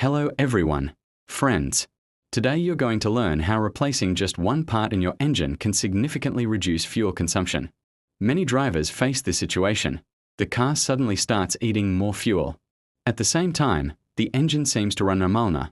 Hello everyone, friends. Today you're going to learn how replacing just one part in your engine can significantly reduce fuel consumption. Many drivers face this situation. The car suddenly starts eating more fuel. At the same time, the engine seems to run normalna.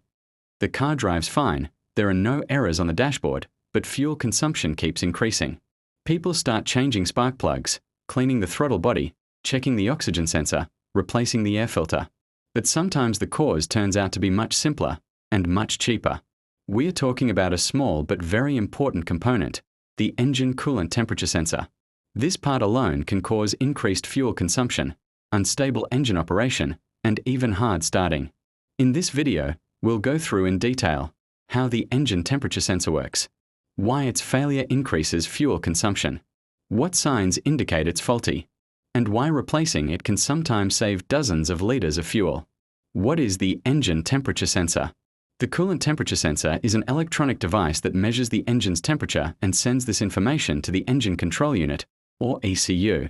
The car drives fine, there are no errors on the dashboard, but fuel consumption keeps increasing. People start changing spark plugs, cleaning the throttle body, checking the oxygen sensor, replacing the air filter. But sometimes the cause turns out to be much simpler and much cheaper. We're talking about a small but very important component, the engine coolant temperature sensor. This part alone can cause increased fuel consumption, unstable engine operation, and even hard starting. In this video, we'll go through in detail how the engine temperature sensor works, why its failure increases fuel consumption, what signs indicate it's faulty, and why replacing it can sometimes save dozens of liters of fuel. What is the engine temperature sensor? The coolant temperature sensor is an electronic device that measures the engine's temperature and sends this information to the engine control unit, or ECU.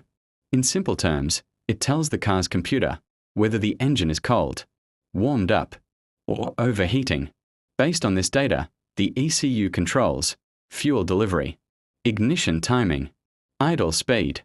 In simple terms, it tells the car's computer whether the engine is cold, warmed up, or overheating. Based on this data, the ECU controls fuel delivery, ignition timing, idle speed,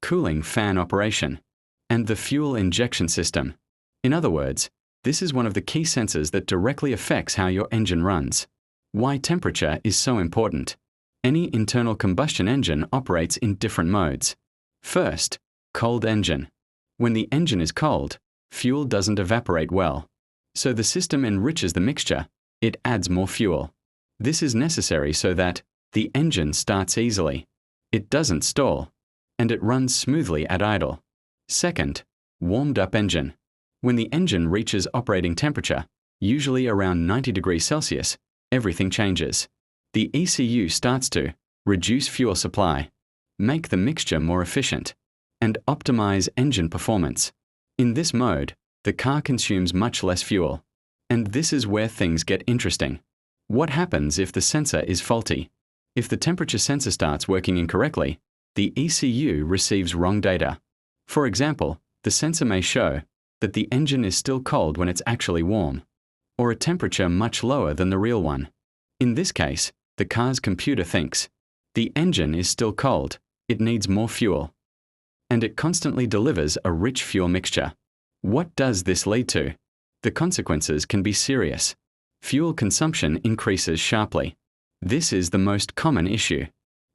cooling fan operation, and the fuel injection system. In other words, this is one of the key sensors that directly affects how your engine runs. Why temperature is so important. Any internal combustion engine operates in different modes. First, cold engine. When the engine is cold, fuel doesn't evaporate well. So the system enriches the mixture, it adds more fuel. This is necessary so that the engine starts easily, it doesn't stall, and it runs smoothly at idle. Second, warmed up engine. When the engine reaches operating temperature, usually around 90 degrees Celsius, everything changes. The ECU starts to reduce fuel supply, make the mixture more efficient, and optimize engine performance. In this mode, the car consumes much less fuel. And this is where things get interesting. What happens if the sensor is faulty? If the temperature sensor starts working incorrectly, the ECU receives wrong data. For example, the sensor may show that the engine is still cold when it's actually warm, or a temperature much lower than the real one. In this case, the car's computer thinks, the engine is still cold, it needs more fuel. And it constantly delivers a rich fuel mixture. What does this lead to? The consequences can be serious. Fuel consumption increases sharply. This is the most common issue.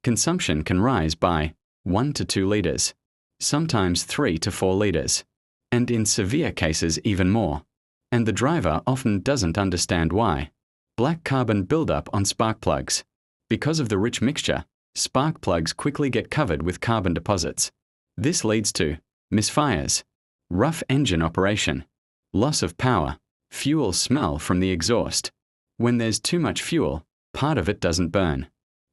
Consumption can rise by 1 to 2 liters, sometimes 3 to 4 liters, and in severe cases even more. And the driver often doesn't understand why. Black carbon buildup on spark plugs. Because of the rich mixture, spark plugs quickly get covered with carbon deposits. This leads to misfires, rough engine operation, loss of power, fuel smell from the exhaust. When there's too much fuel, part of it doesn't burn.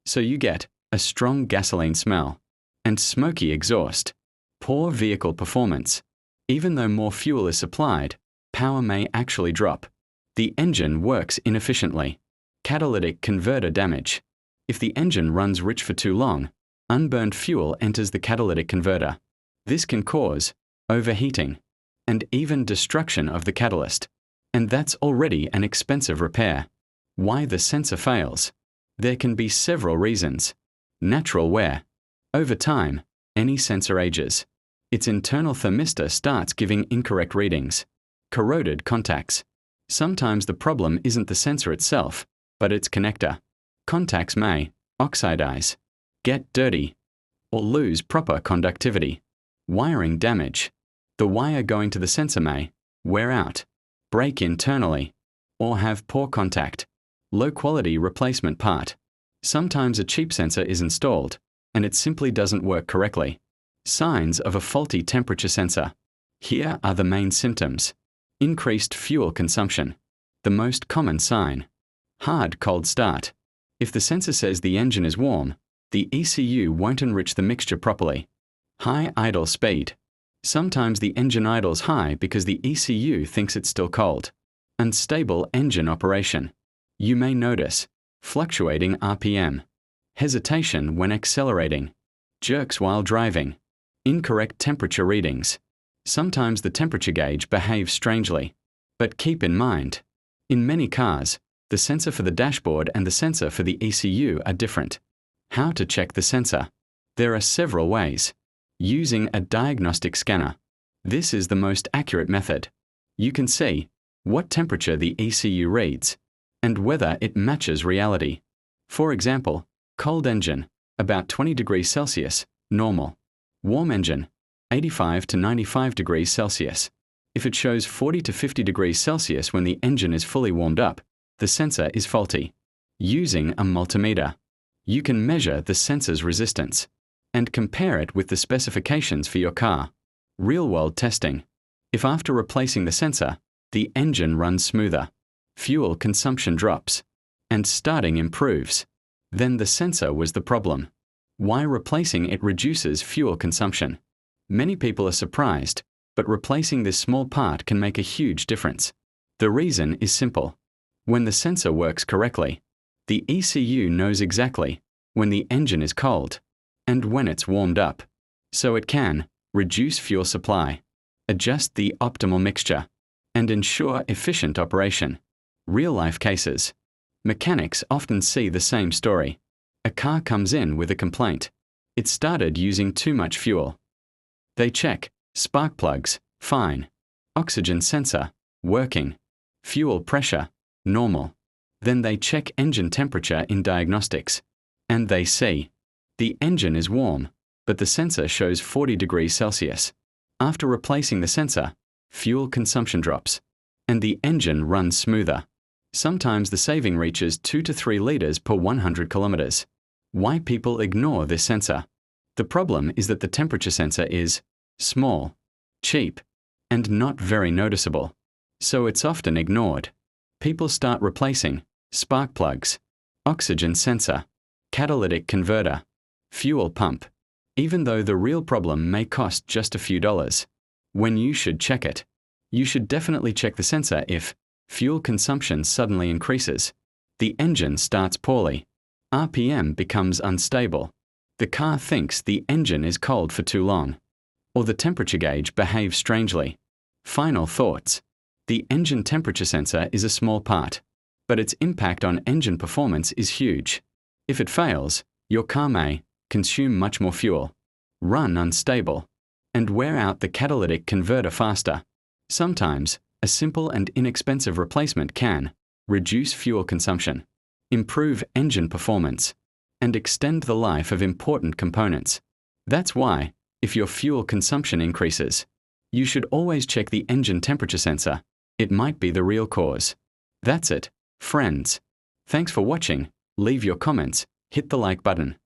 So you get a strong gasoline smell and smoky exhaust. Poor vehicle performance. Even though more fuel is supplied, power may actually drop. The engine works inefficiently. Catalytic converter damage. If the engine runs rich for too long, unburned fuel enters the catalytic converter. This can cause overheating and even destruction of the catalyst. And that's already an expensive repair. Why the sensor fails? There can be several reasons. Natural wear. Over time, any sensor ages. Its internal thermistor starts giving incorrect readings. Corroded contacts. Sometimes the problem isn't the sensor itself, but its connector. Contacts may oxidize, get dirty, or lose proper conductivity. Wiring damage. The wire going to the sensor may wear out, break internally, or have poor contact. Low quality replacement part. Sometimes a cheap sensor is installed, and it simply doesn't work correctly. Signs of a faulty temperature sensor. Here are the main symptoms. Increased fuel consumption. The most common sign. Hard cold start. If the sensor says the engine is warm, the ECU won't enrich the mixture properly. High idle speed. Sometimes the engine idles high because the ECU thinks it's still cold. Unstable engine operation. You may notice fluctuating RPM, hesitation when accelerating, jerks while driving, incorrect temperature readings. Sometimes the temperature gauge behaves strangely. But keep in mind, In many cars, the sensor for the dashboard and the sensor for the ECU are different. How to check the sensor? There are several ways. Using a diagnostic scanner. This is the most accurate method. You can see what temperature the ECU reads and whether it matches reality. For example, cold engine, about 20 degrees Celsius, normal. Warm engine, 85 to 95 degrees Celsius. If it shows 40 to 50 degrees Celsius when the engine is fully warmed up, the sensor is faulty. Using a multimeter, you can measure the sensor's resistance and compare it with the specifications for your car. Real-world testing. If after replacing the sensor, the engine runs smoother, fuel consumption drops, and starting improves, then the sensor was the problem. Why replacing it reduces fuel consumption? Many people are surprised, but replacing this small part can make a huge difference. The reason is simple. When the sensor works correctly, the ECU knows exactly when the engine is cold and when it's warmed up, so it can reduce fuel supply, adjust the optimal mixture, and ensure efficient operation. Real-life cases. Mechanics often see the same story. A car comes in with a complaint. It started using too much fuel. They check spark plugs, fine. Oxygen sensor, working. Fuel pressure, normal. Then they check engine temperature in diagnostics, and they see the engine is warm, but the sensor shows 40 degrees Celsius. After replacing the sensor, fuel consumption drops, and the engine runs smoother. Sometimes the saving reaches 2 to 3 liters per 100 kilometers. Why people ignore this sensor? The problem is that the temperature sensor is small, cheap, and not very noticeable, so it's often ignored. People start replacing spark plugs, oxygen sensor, catalytic converter, fuel pump, even though the real problem may cost just a few dollars. When you should check it, you should definitely check the sensor if fuel consumption suddenly increases, the engine starts poorly, RPM becomes unstable, the car thinks the engine is cold for too long, or the temperature gauge behaves strangely. Final thoughts. The engine temperature sensor is a small part, but its impact on engine performance is huge. If it fails, your car may consume much more fuel, run unstable, and wear out the catalytic converter faster. Sometimes, a simple and inexpensive replacement can reduce fuel consumption, improve engine performance, and extend the life of important components. That's why, if your fuel consumption increases, you should always check the engine temperature sensor. It might be the real cause. That's it, friends. Thanks for watching. Leave your comments, hit the like button.